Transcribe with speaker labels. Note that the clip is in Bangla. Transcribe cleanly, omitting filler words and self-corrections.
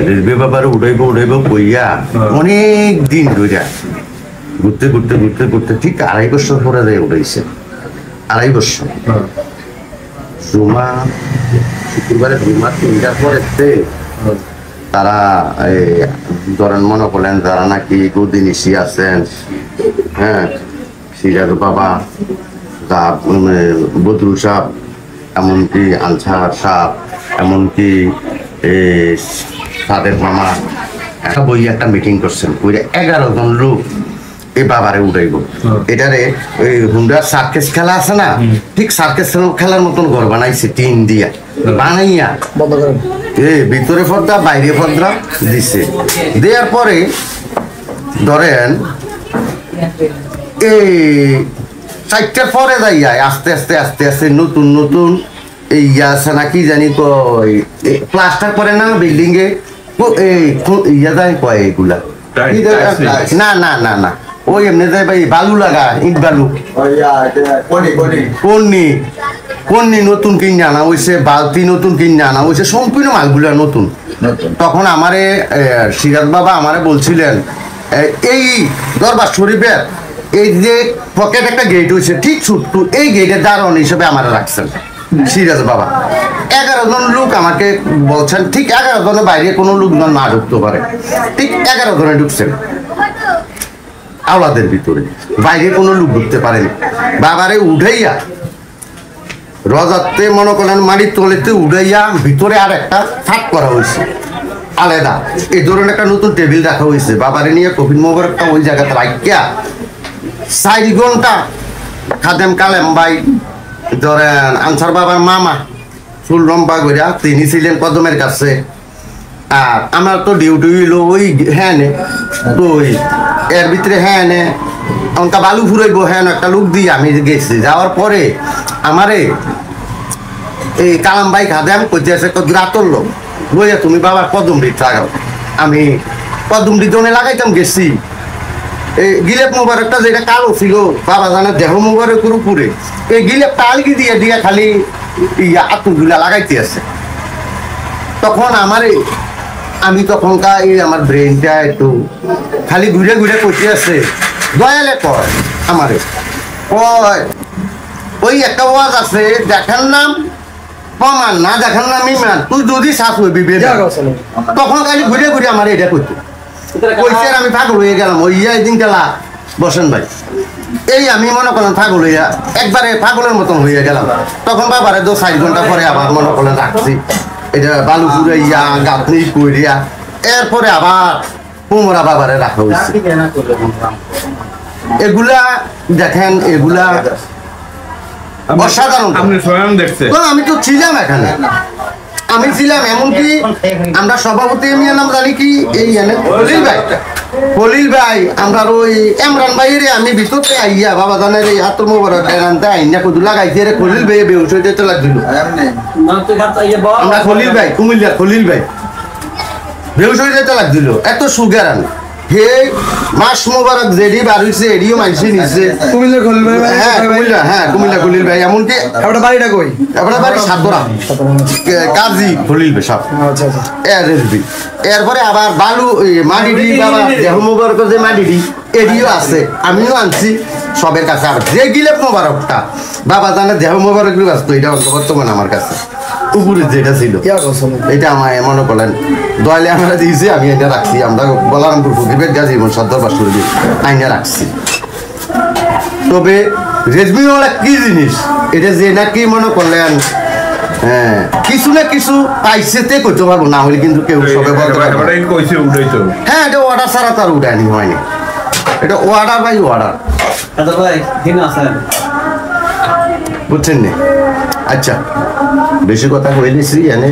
Speaker 1: রেলওয়ে ব্যাপারে উঠাইবো কইয়া অনেক দিন ধরে ঘুরতে ঘুরতে ঘুরতে ঘুরতে ঠিক 2.5 বছর পরে উঠাইছে। 2.5 বছর জুমা শুক্রবারে জুমা 3টার পরে তারা ধরেন মনে করলেন যারা নাকি গদিনিশি আছেন, হ্যাঁ, সিরাজ বাবা, বদরু সাহ, এমনকি আনসার সাহ, এমনকি সাদের মামা একটা বই একটা মিটিং করছেন, 11 জন লোক এই বাবারে উঠাইব। এটারে ওই হুন্ডার সার্কেস খেলা আছে না, ঠিক সার্কেস খেলার মতন ঘর বানাইছে টিন দিয়া বানাইয়া, ভিতরে পর্দা বাইরে পর্দা দিছে। দেওয়ার পরে ধরেন এই 4টার পরে যাইয়া আস্তে আস্তে আস্তে আস্তে নতুন নতুন এই আছে না কি জানি কয় প্লাস্টার করে না বিল্ডিং এ, ইয়া যায় কয় এগুলা না না না না ওই এমনি যায় ভাই বালু লাগা, ইট বালু কন্নি নতুন কিনে আনা হয়েছে, বালতি নতুন কিনে আনা হয়েছে, সম্পূর্ণ মালগুলা নতুন। তখন আমারে সিরাজ বাবা আমারে বলছিলেন এই দরবার শরীফের এই যে পকেট একটা গেট হয়েছে ঠিক ছোট্ট, এই গেটের দারোয়ান হিসেবে আমার রাখছেন সিরাজ বাবা। 11 জন লোক আমাকে বলছেন, ঠিক 11 জনের বাইরে কোনো লোকজন না ঢুকতে পারে, ঠিক 11 জনে ঢুকছেন আওলাদের ভিতরে, বাইরে কোনো লোক ঢুকতে পারেনি। বাবারে উঠাইয়া রজাতে মনে করেন মাটির তলেতে উঠাইয়া ভিতরে আর একটা থাক করা হয়েছে আলাদা, এই ধরনের একটা নতুন টেবিল রাখা হয়েছে। বাবারে নিয়ে কফিন মোবারকটা ওই জায়গাতে রাখিয়া 4 ঘন্টা খাদেম কালেম ভাই ধরেন আনসার বাবার মামা চুল লম্বা করিয়া তিনি ছিলেন কদমের কাছে, আর আমার তো ডিউটি হইলো ওই হ্যাঁ নে তো এর ভিতরে হ্যাঁ নে অনকা বালু ফুরাইব, হ্যাঁ একটা লোক দিয়ে আমি গেছি। যাওয়ার পরে আমারে এই কালাম ভাই খাদেম কইতে আছে রাতর লোক বইয়া তুমি বাবার কদমটি লাগাও। আমি কদমটি জনে লাগাইতাম গেছি, এই গিলেপ মোবারকটা যেটা কালো ছিল বাবা জানে দেহ মোবারকের উপরে এই গিলেপটা আলগি দিয়ে দিয়ে খালি আতুগুলা লাগাইতে আছে। তখন আমি তখনকার এই আমার ব্রেনটা একটু খালি ঘুরে ঘুরে করতে আছে, দয়ালে কয় আমারে কয় ওই একটা ওয়াজ আছে দেখার নাম প্রমাণ না দেখার নাম ইমান, তুই যদি শাস হইবি তখন খালি ঘুরে ঘুরে আমার এটা করতো কইছে। আমি পাগল হয়ে গেলাম ওই দিন গেলা বসেন ভাই, এই আমি মনে করেন পাগল হইয়া একবারে পাগলের মতন হয়ে গেলাম। তখন বাবারে 4 ঘন্টা পরে আবার মনে করেন রাখছি, এটা বালু ফুরাইয়া গাঁথনি কইরিয়া এরপরে আবার কুমড়া বাবারে রাখা হয়েছে। এগুলা দেখেন এগুলা অসাধারণ। আমি তো ছিলাম এখানে, আমি ছিলাম, এমনকি আমরা সভাপতি এমিয়ার নাম জানি কি এই খলিল ভাই আমরা ওই এমরান ভাইয়ের আমি ভিতরতে আইয়া বাবা জানের এই হাত মোবারক আনতে আইনা কদু লাগাইছে রে খলিল ভাই বেউস হইতে চলে দিল। আমরা খলিল ভাই কুমিল্লা খলিল ভাই বেউস হইতে চলে দিল, এত সুগার আন হে মাস মোবারক যেডি বার হইছে এডিও মাইছে নিছে কুমিল্লা খলিল ভাই। হ্যাঁ কুমিল্লা, হ্যাঁ কুমিল্লা খলিল ভাই। এমনকি আপনার বাড়িটা কই? আপনার বাড়ি সাতরা কাজী খলিল ভাই সাহেব। আচ্ছা আচ্ছা। এরপরে আবার বালু মাটিডি বাবা দেহ মোবারক যে মাটিডি এডিও আছে, আমিও আনছি সবের কাছে। আর যে গিলেপ মোবারকটা বাবা জানে দেহ মোবারক আসতো, এটা বর্তমান আমার কাছে উপরে যেটা ছিল এটা আমায় মনে করলেন দয়ালে আমরা দিয়েছি, আমি এটা রাখছি। আমরা বলারামপুর ফকিরবেদ গাজী সর্দার বাসুরি আইনা রাখছি। তবে রেজমিওয়ালা কি জিনিস এটা যে নাকি মনে করলেন হ্যাঁ কিছু না কিছু পাইছে তে করতে পারবো না হলে কিন্তু কেউ সবে বলতে পারবো। হ্যাঁ এটা অর্ডার ছাড়া তার উঠায়নি হয়নি, এটা অর্ডার ভাই অর্ডার বুঝছেন নি। আচ্ছা বেশি কথা হয়ে গেছি এনে